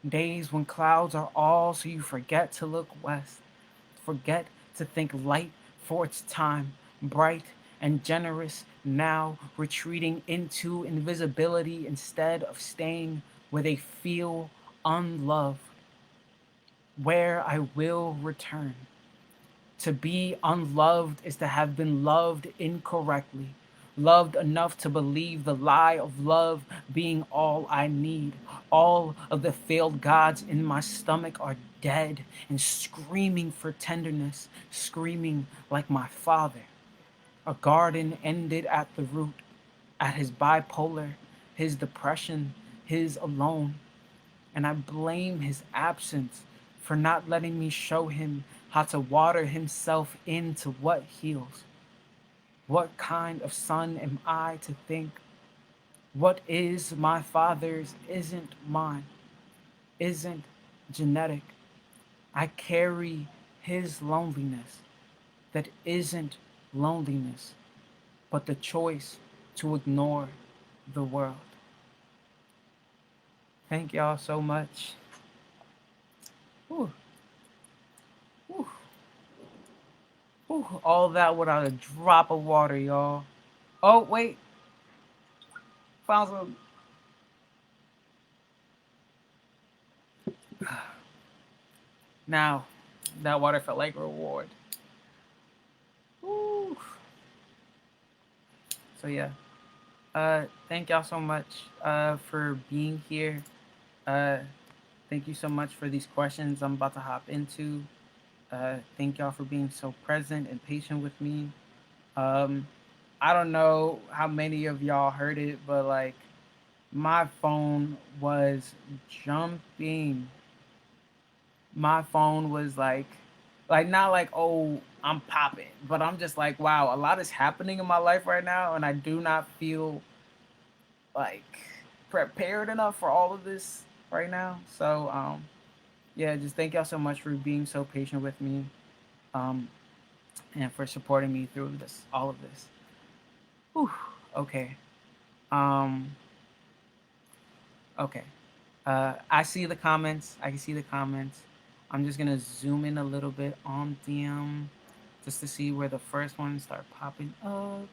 A: days when clouds are all so you forget to look west. Forget to think light for its time, bright and generous, now retreating into invisibility instead of staying where they feel unloved, where I will return. To be unloved is to have been loved incorrectly, loved enough to believe the lie of love being all I need. All of the failed gods in my stomach are dead and screaming for tenderness, screaming like my father. A garden ended at the root, at his bipolar, his depression, his alone, and I blame his absence for not letting me show him how to water himself into what heals. What kind of son am I to think what is my father's isn't mine, isn't genetic? I carry his loneliness that isn't loneliness, but the choice to ignore the world. Thank y'all so much. Whew. Whew. Whew. All that without a drop of water, y'all. Oh, wait. Found some. Now, that water felt like a reward. Woo. So, yeah. Thank y'all so much for being here. Uh, thank you so much for these questions I'm about to hop into. Thank y'all for being so present and patient with me. I don't know how many of y'all heard it, but like my phone was jumping. My phone was like not like, oh, I'm popping, but I'm just like, wow, a lot is happening in my life right now, and I do not feel like prepared enough for all of this right now. So yeah, just thank y'all so much for being so patient with me, um, and for supporting me through this, all of this. Whew. Okay. Um, okay. I see the comments. I can see the comments. I'm just gonna zoom in a little bit on them just to see where the first ones start popping up.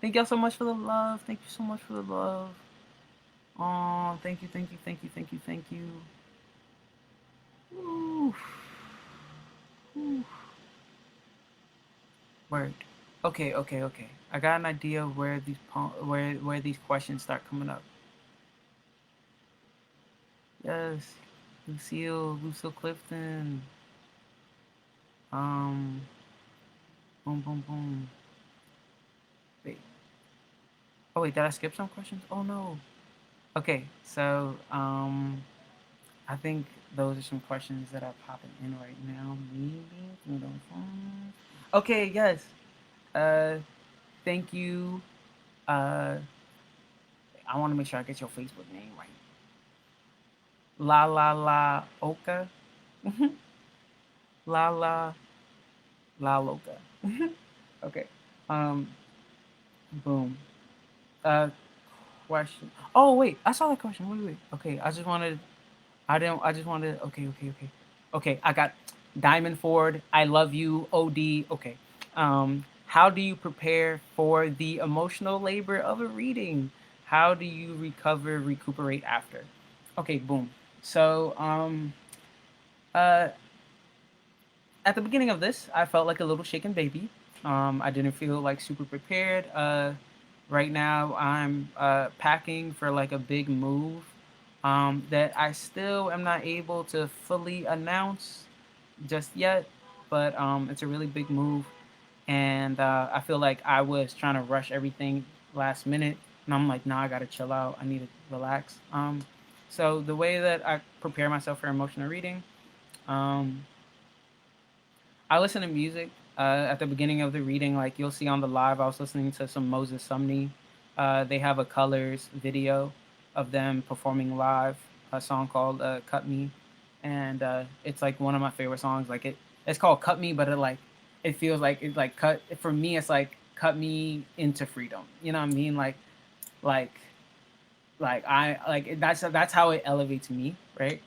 A: Thank y'all so much for the love. Thank you so much for the love. Oh, thank you, thank you, thank you, thank you, thank you. Ooh. Word. Okay, okay, okay. I got an idea of where where these questions start coming up. Yes, Lucille Clifton. Um, boom, boom, boom. Wait. Oh wait, did I skip some questions? Oh no. Okay, so I think those are some questions that are popping in right now. Maybe through the phone. Okay, yes. Uh, thank you. Uh, I want to make sure I get your Facebook name right. La la la Oka. La la la Loca. Okay. Um. Boom. Uh. Question. Oh wait, I saw that question. Wait, wait. Okay, I just wanted. I didn't. I just wanted. Okay, okay, okay. Okay, I got Diamond Ford. I love you. Od. Okay. How do you prepare for the emotional labor of a reading? How do you recuperate after? Okay, boom. So, uh, at the beginning of this, I felt like a little shaken baby. I didn't feel like super prepared. Right now, I'm packing for like a big move that I still am not able to fully announce just yet, but it's a really big move, and I feel like I was trying to rush everything last minute, and I'm like, nah, I gotta chill out. I need to relax. So the way that I prepare myself for emotional reading, um, I listen to music at the beginning of the reading. Like you'll see on the live, I was listening to some Moses Sumney. They have a colors video of them performing live a song called "Cut Me," and it's like one of my favorite songs. Like it's called "Cut Me," but it feels like it's like cut for me. It's like cut me into freedom. You know what I mean? Like I like that's how it elevates me, right?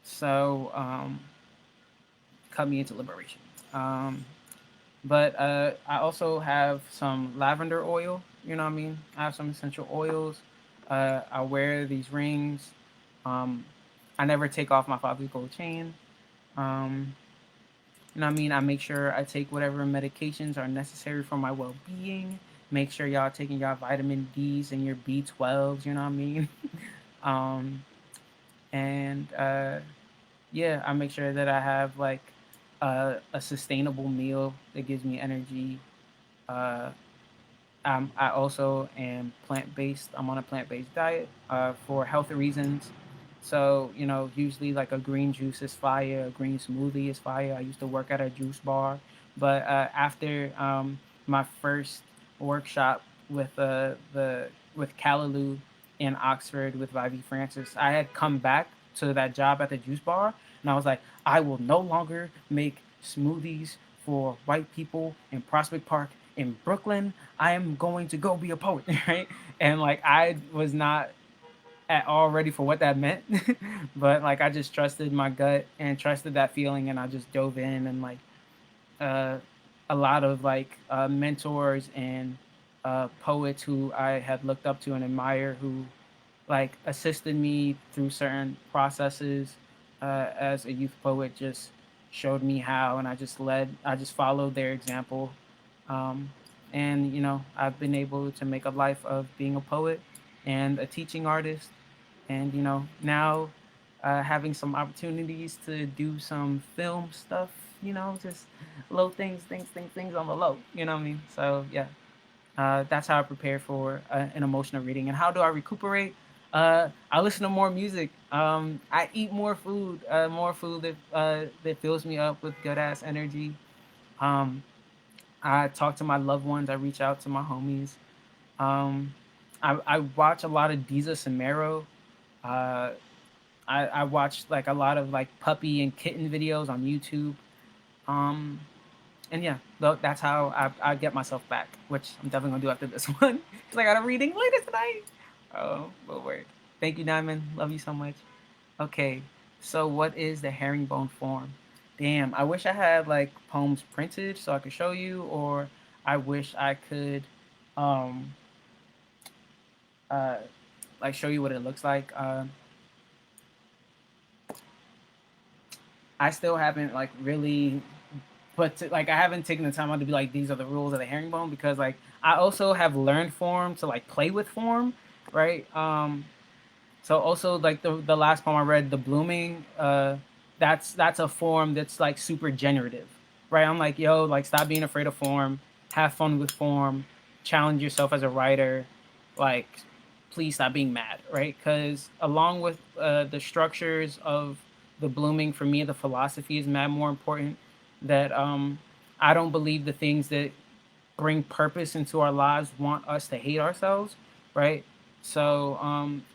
A: So cut me into liberation. Um, but I also have some lavender oil. You know what I mean? I have some essential oils. I wear these rings. Um, I never take off my father's gold chain. Um, you know what I mean? I make sure I take whatever medications are necessary for my well being. Make sure y'all taking y'all vitamin D's and your B12s. You know what I mean? um, and yeah, I make sure that I have like a sustainable meal that gives me energy. Uh, I also am plant based. I'm on a plant based diet for healthy reasons. So, you know, usually like a green juice is fire, a green smoothie is fire. I used to work at a juice bar. But after my first workshop with with Callaloo in Oxford with Vivi Francis, I had come back to that job at the juice bar, and I was like, I will no longer make smoothies for white people in Prospect Park in Brooklyn. I am going to go be a poet, right? And like I was not at all ready for what that meant, but like I just trusted my gut and trusted that feeling, and I just dove in and like uh, a lot of like mentors and poets who I had looked up to and admire who like assisted me through certain processes as a youth poet just showed me how, and I just followed their example. um, and you know I've been able to make a life of being a poet and a teaching artist, and you know now having some opportunities to do some film stuff, you know, just low things on the low, you know what I mean? So yeah, that's how I prepare for an emotional reading. And how do I recuperate? I listen to more music. I eat more food that fills me up with good ass energy. Um, I talk to my loved ones. I reach out to my homies. Um, I watch a lot of Diza Samero. Uh, I watch like a lot of like puppy and kitten videos on YouTube. Um, and yeah, that's how I get myself back, which I'm definitely gonna do after this one because I got a reading later tonight. Oh, but word. Thank you, Diamond. Love you so much. Okay, so what is the herringbone form? Damn, I wish I had like poems printed so I could show you, or I wish I could, um, uh, like show you what it looks like. I still haven't like really but like I haven't taken the time out to be like these are the rules of the herringbone because like I also have learned form to like play with form, right? So also like the last poem I read, the blooming, that's a form that's like super generative, right? I'm like, yo, like stop being afraid of form, have fun with form, challenge yourself as a writer, like please stop being mad, right? Because along with the structures of the blooming, for me, the philosophy is mad more important. That I don't believe the things that bring purpose into our lives want us to hate ourselves, right? So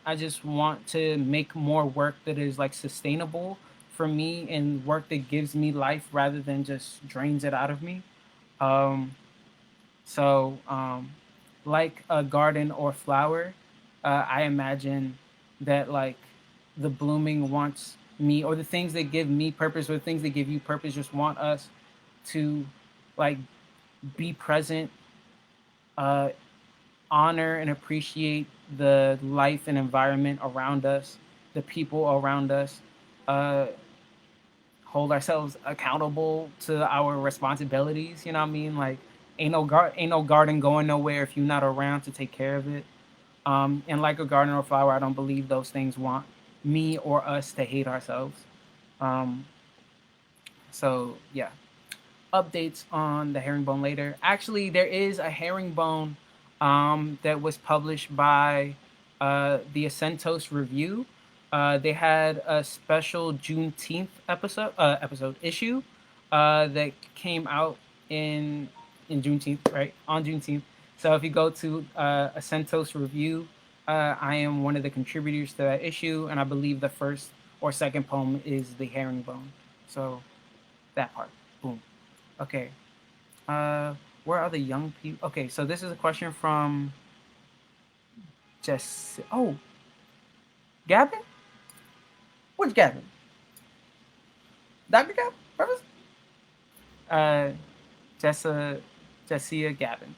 A: I just want to make more work that is like sustainable for me and work that gives me life rather than just drains it out of me. Um, so, like a garden or flower, I imagine that like the blooming wants me, or the things that give me purpose, or the things that give you purpose, just want us to like be present, uh, honor and appreciate the life and environment around us, the people around us, uh, hold ourselves accountable to our responsibilities. You know what I mean? Like, ain't no garden going nowhere if you're not around to take care of it. And like a garden or flower, I don't believe those things want me or us to hate ourselves. Um, so yeah, updates on the herringbone later. Actually, there is a herringbone that was published by the Acentos Review. They had a special Juneteenth episode issue that came out in Juneteenth, right on Juneteenth. So if you go to Acentos Review, I am one of the contributors to that issue, and I believe the first or second poem is the herringbone. So that part, boom. Okay. Uh, where are the young people? Okay, so this is a question from Jess. Oh, Gavin? Which Gavin? Dr. Gavin? Professor? Uh, Jessa, Jessia Gavin.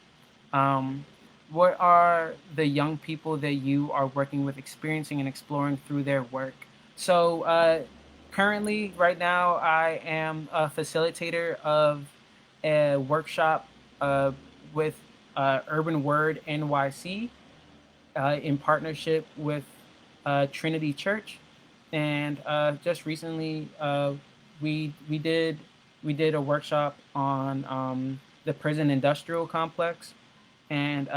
A: Um, what are the young people that you are working with experiencing and exploring through their work? So, currently, right now, I am a facilitator of a workshop uh, with Urban Word NYC in partnership with Trinity Church, and just recently we did a workshop on the prison industrial complex, and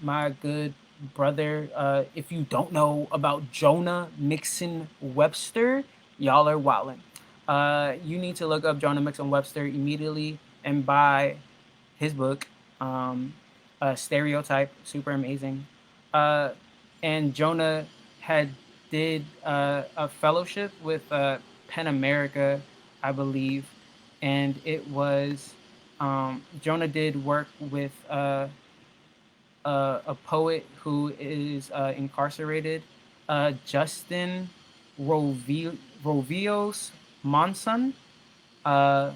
A: my good brother, if you don't know about Jonah Mixon Webster, y'all are wildin'. You need to look up Jonah Mixon Webster immediately and buy his book, um, Stereotype, super amazing. Uh, and Jonah had did a fellowship with Pen America, I believe, and it was Jonah did work with a poet who is incarcerated, Justin Rovios Monson. Uh,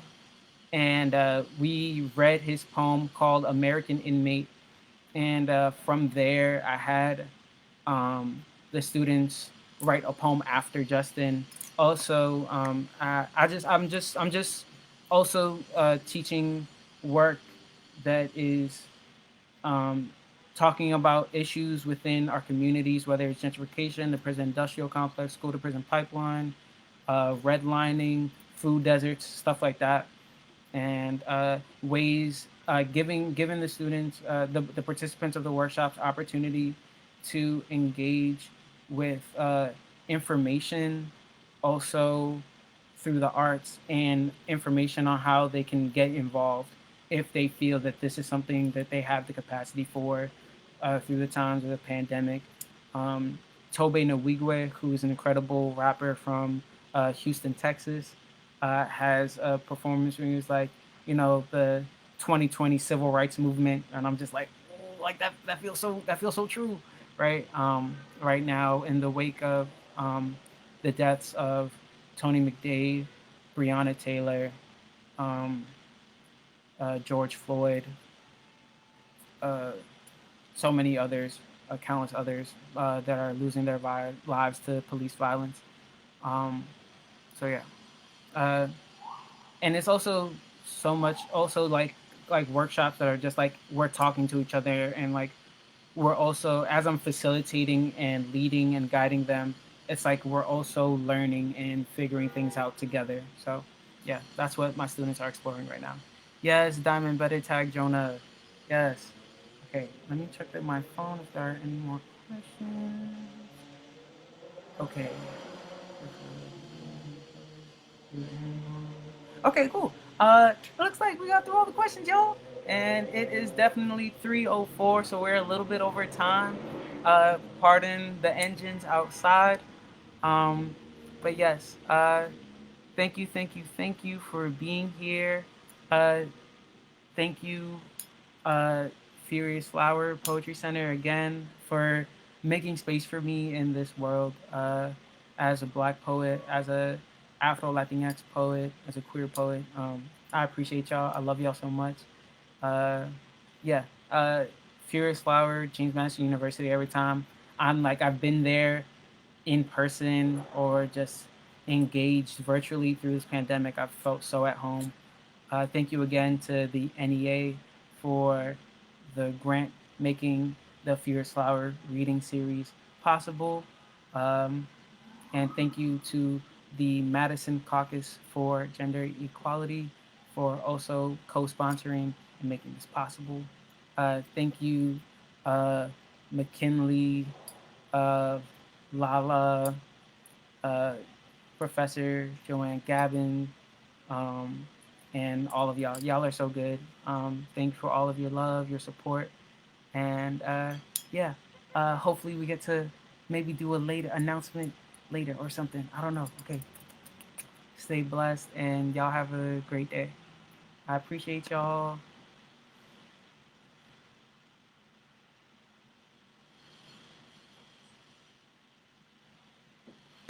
A: and we read his poem called American Inmate. And from there, I had the students write a poem after Justin. Also, I'm just also teaching work that is um, talking about issues within our communities, whether it's gentrification, the prison industrial complex, school to prison pipeline, redlining, food deserts, stuff like that, and ways giving the students, the participants of the workshops, opportunity to engage with information, also through the arts, and information on how they can get involved if they feel that this is something that they have the capacity for through the times of the pandemic. Um, Tobe Nwigwe, who is an incredible rapper from Houston, Texas, has a performance where he was like, the 2020 civil rights movement, and I'm just like, oh, like that feels so true, right? Right now, in the wake of the deaths of Tony McDade, Breonna Taylor, um, George Floyd, uh, so many others, countless others that are losing their lives to police violence. Um, so yeah, uh, and it's also so much. Also, like workshops that are just like we're talking to each other, and like we're also, as I'm facilitating and leading and guiding them, it's like we're also learning and figuring things out together. So yeah, that's what my students are exploring right now. Yes, Diamond, better tag Jonah. Yes. Okay, let me check my phone if there are any more questions. Okay. Okay, cool. It looks like we got through all the questions, y'all. And it is definitely 3:04, so we're a little bit over time. Pardon the engines outside. Um, but yes, thank you, thank you, thank you for being here. Uh, thank you, uh, Furious Flower Poetry Center, again for making space for me in this world, as a black poet, as a Afro Latinx poet, as a queer poet. I appreciate y'all. I love y'all so much. Uh, yeah, uh, Furious Flower, James Madison University. Every time I've been there in person or just engaged virtually through this pandemic, I've felt so at home. Thank you again to the NEA for the grant making the Fierce Flower reading series possible. Um, and thank you to the Madison Caucus for Gender Equality for also co sponsoring and making this possible. Thank you, McKinley, uh, Lala, uh, Professor Joanne Gavin, um, and all of y'all. Y'all are so good. Thanks for all of your love, your support, and yeah. Hopefully, we get to maybe do a later announcement later or something. I don't know. Okay. Stay blessed, and y'all have a great day. I appreciate y'all.